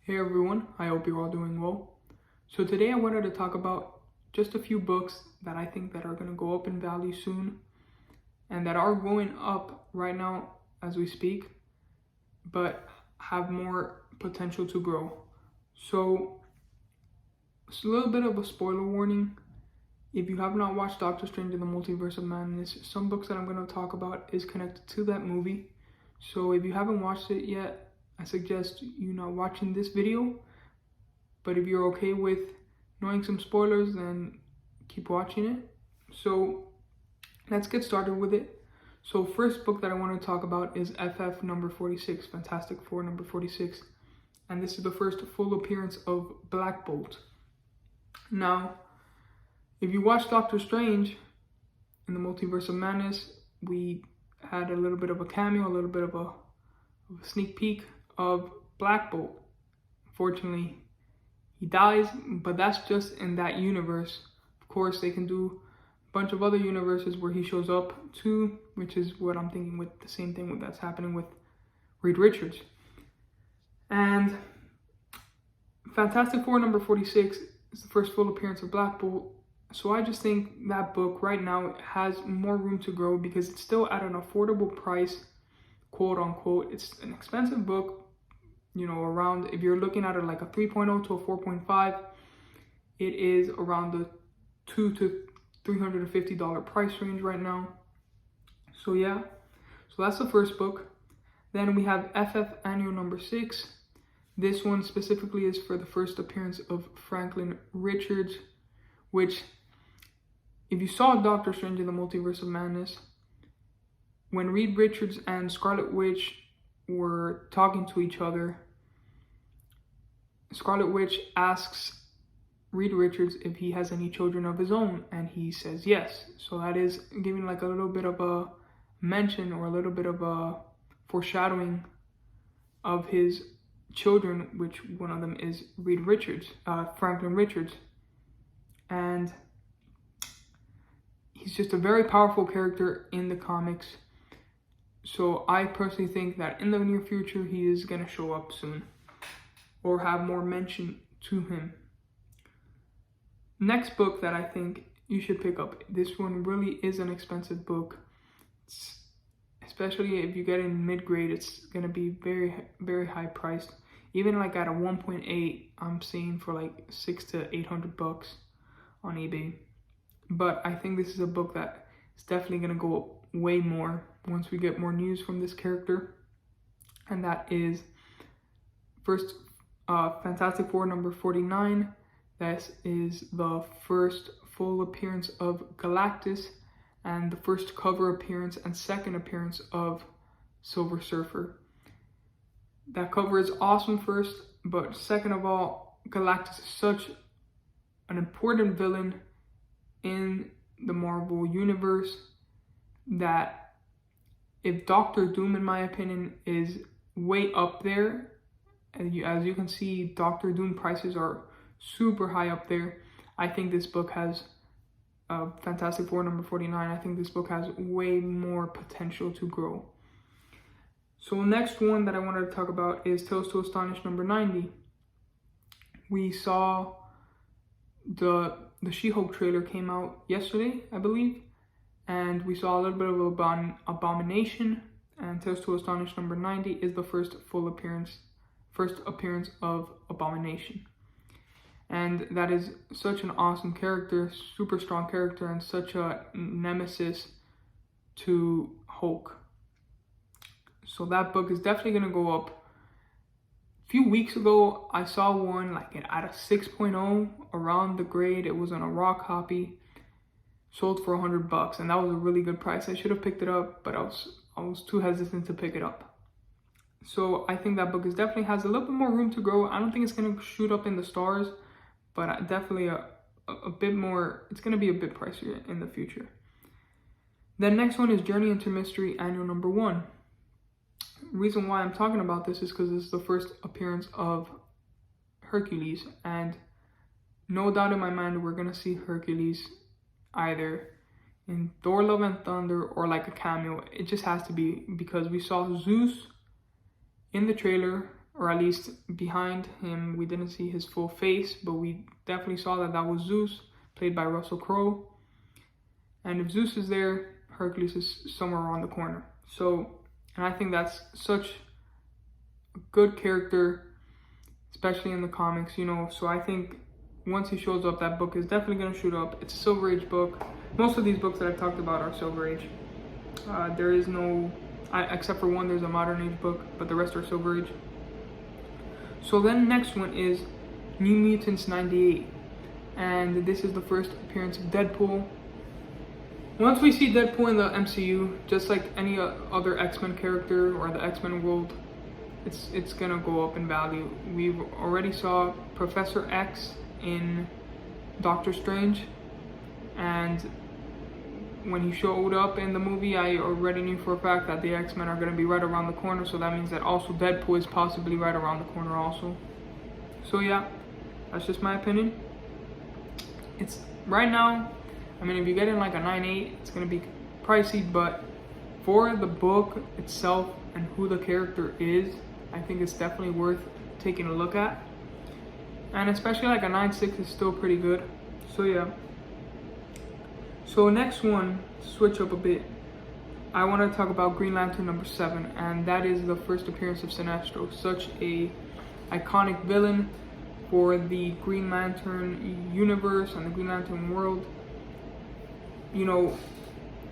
Hey everyone, I hope you're all doing well. So today I wanted to talk about just a few books that I think that are going to go up in value soon and that are going up right now as we speak, but have more potential to grow. So it's a little bit of a spoiler warning. If you have not watched Doctor Strange in the Multiverse of Madness, some books that I'm going to talk about is connected to that movie. So if you haven't watched it yet, I suggest you not watching this video, but if you're okay with knowing some spoilers, then keep watching it. So let's get started with it. So first book that I want to talk about is FF number 46, Fantastic Four number 46. And this is the first full appearance of Black Bolt. Now, if you watch Doctor Strange in the Multiverse of Madness, we had a little bit of a cameo, a little bit of a sneak peek of Black Bolt. Unfortunately, he dies, but that's just in that universe. Of course, they can do a bunch of other universes where he shows up too, which is what I'm thinking with the same thing that's happening with Reed Richards. And Fantastic Four number 46 is the first full appearance of Black Bolt. So I just think that book right now has more room to grow because it's still at an affordable price, quote unquote. It's an expensive book, around, if you're looking at it like a 3.0 to a 4.5, it is around the $200 to $350 price range right now. So yeah, so that's the first book. Then we have FF Annual number 6. This one specifically is for the first appearance of Franklin Richards, which, if you saw Doctor Strange in the Multiverse of Madness, when Reed Richards and Scarlet Witch were talking to each other, Scarlet Witch asks Reed Richards if he has any children of his own, and he says yes. So that is giving like a little bit of a mention or a little bit of a foreshadowing of his children, which one of them is Reed Richards, Franklin Richards. And he's just a very powerful character in the comics. So I personally think that in the near future, he is going to show up soon or have more mention to him. Next book that I think you should pick up. This one really is an expensive book. Especially if you get in mid-grade, it's going to be very, very high priced. Even like at a 1.8, I'm seeing for like $600 to $800 on eBay. But I think this is a book that is definitely going to go up way more once we get more news from this character. And that is first Fantastic Four number 49. This is the first full appearance of Galactus and the first cover appearance and second appearance of Silver Surfer. That cover is awesome first, but second of all, Galactus is such an important villain in the Marvel universe that if Doctor Doom, in my opinion, is way up there, and as you can see, Doctor Doom prices are super high up there. I think this book has Fantastic Four number 49. I think this book has way more potential to grow. So next one that I wanted to talk about is Tales to Astonish number 90. We saw the She-Hulk trailer came out yesterday, I believe, and we saw a little bit of Abomination, and Tales to Astonish number 90 is the first appearance of Abomination. And that is such an awesome character, super strong character, and such a nemesis to Hulk. So that book is definitely going to go up. A few weeks ago, I saw one like at a 6.0 around the grade. It was on a raw copy, sold for $100, and that was a really good price. I should have picked it up, but I was too hesitant to pick it up. So I think that book definitely has a little bit more room to grow. I don't think it's going to shoot up in the stars, but definitely a bit more. It's going to be a bit pricier in the future. The next one is Journey into Mystery Annual number 1. Reason why I'm talking about this is because this is the first appearance of Hercules, and no doubt in my mind we're gonna see Hercules either in Thor: Love and Thunder or like a cameo. It just has to be, because we saw Zeus in the trailer or at least behind him, we didn't see his full face, but we definitely saw that was Zeus, played by Russell Crowe. And if Zeus is there, Hercules is somewhere around the corner. So, and I think that's such a good character, especially in the comics, you know. So I think once he shows up, that book is definitely going to shoot up. It's a Silver Age book. Most of these books that I've talked about are Silver Age. There is no, except for one, there's a Modern Age book, but the rest are Silver Age. So then next one is New Mutants 98. And this is the first appearance of Deadpool. Once we see Deadpool in the MCU, just like any other X-Men character or the X-Men world, it's gonna go up in value. We've already saw Professor X in Doctor Strange, and when he showed up in the movie, I already knew for a fact that the X-Men are gonna be right around the corner, so that means that also Deadpool is possibly right around the corner also. So yeah, that's just my opinion. It's right now, I mean, if you get in like a 9.8, it's gonna be pricey, but for the book itself and who the character is, I think it's definitely worth taking a look at. And especially like a 9.6 is still pretty good. So yeah. So next one, switch up a bit. I want to talk about Green Lantern number 7, and that is the first appearance of Sinestro, such a iconic villain for the Green Lantern universe and the Green Lantern world. You know,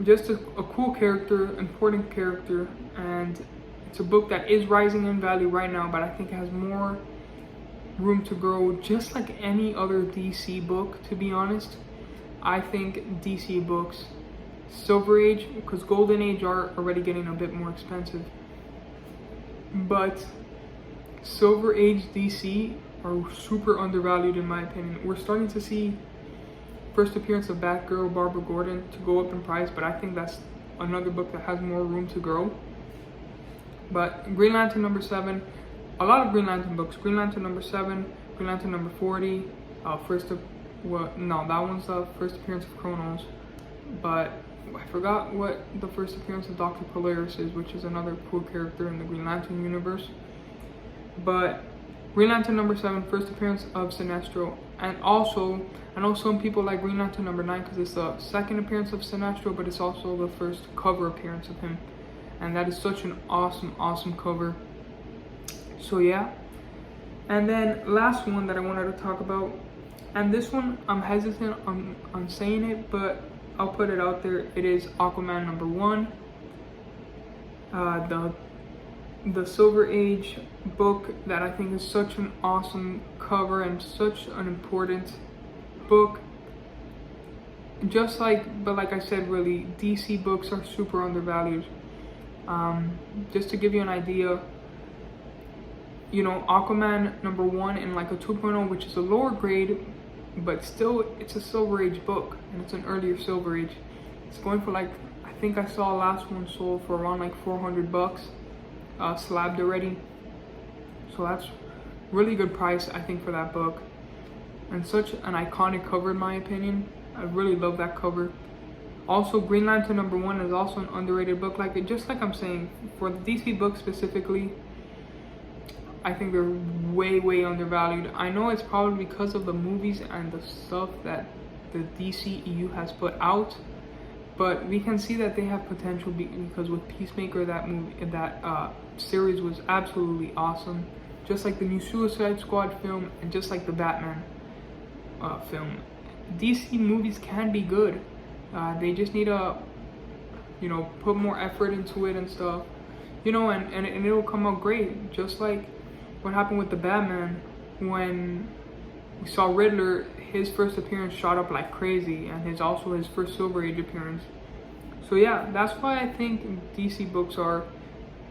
just a cool character, important character, and it's a book that is rising in value right now, but I think it has more room to grow, just like any other DC book, to be honest. I think DC books, Silver Age, because Golden Age are already getting a bit more expensive, but Silver Age DC are super undervalued in my opinion. We're starting to see first appearance of Batgirl, Barbara Gordon to go up in price, but I think that's another book that has more room to grow. But Green Lantern number 7, a lot of Green Lantern books, Green Lantern number 7, Green Lantern number 40, that one's the first appearance of Chronos, but I forgot what the first appearance of Dr. Polaris is, which is another cool character in the Green Lantern universe. But Green Lantern number 7, first appearance of Sinestro. And also, I know some people like Green Lantern number 9 because it's the second appearance of Sinestro, but it's also the first cover appearance of him. And that is such an awesome cover. So yeah. And then last one that I wanted to talk about, and this one I'm hesitant on saying it, but I'll put it out there. It is Aquaman number 1. The Silver Age book that I think is such an awesome cover and such an important book. But like I said, really, DC books are super undervalued. Just to give you an idea, you know, Aquaman number 1 in like a 2.0, which is a lower grade, but still it's a Silver Age book, and it's an earlier Silver Age. It's going for like, I think I saw last one sold for around like $400, slabbed already. So that's really good price, I think, for that book, and such an iconic cover in my opinion. I really love that cover. Also, Green Lantern number 1 is also an underrated book. Just like I'm saying, for the DC books specifically, I think they're way undervalued. I know it's probably because of the movies and the stuff that the DCEU has put out, but we can see that they have potential because with Peacemaker, that series was absolutely awesome. Just like the new Suicide Squad film, and just like the Batman film. DC movies can be good. They just need to, you know, put more effort into it and stuff, you know, and it'll come out great. Just like what happened with the Batman, when we saw Riddler, his first appearance shot up like crazy, and his first Silver Age appearance. So yeah, that's why I think DC books are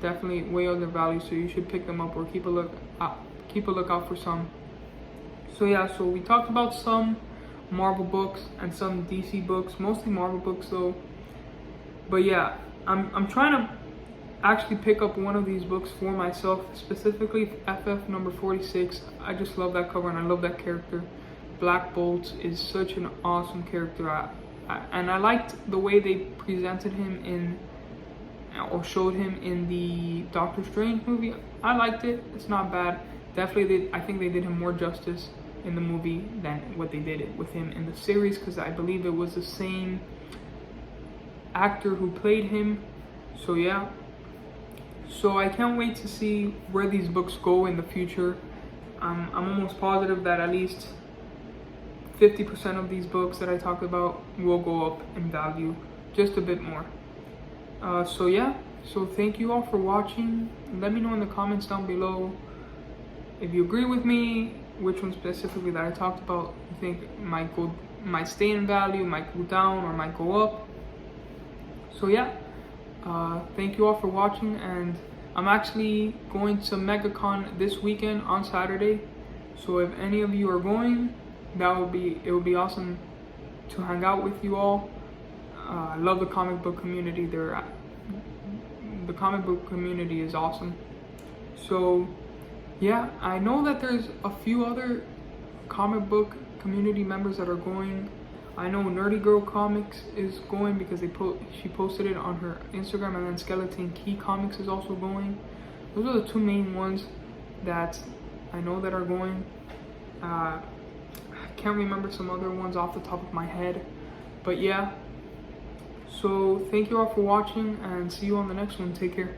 definitely way undervalued. So you should pick them up or keep a lookout for some. So yeah, so we talked about some Marvel books and some DC books, mostly Marvel books though. But yeah, I'm trying to actually pick up one of these books for myself, specifically FF number 46. I just love that cover and I love that character. Black Bolt is such an awesome character, and I liked the way they presented him or showed him in the Doctor Strange movie. I liked it. It's not bad. Definitely, I think they did him more justice in the movie than what they did with him in the series, because I believe it was the same actor who played him. So yeah. So I can't wait to see where these books go in the future. I'm almost positive that at least 50% of these books that I talked about will go up in value, just a bit more. So yeah, so thank you all for watching. Let me know in the comments down below if you agree with me, which one specifically that I talked about you think might stay in value, might go down, or might go up. So yeah, thank you all for watching, and I'm actually going to MegaCon this weekend on Saturday. So if any of you are going, it would be awesome to hang out with you all. I love the comic book community. The comic book community is awesome. So yeah, I know that there's a few other comic book community members that are going. I know Nerdy Girl Comics is going because she posted it on her Instagram, and then Skeleton Key Comics is also going. Those are the two main ones that I know that are going. I can't remember some other ones off the top of my head, but yeah. So thank you all for watching, and see you on the next one. Take care.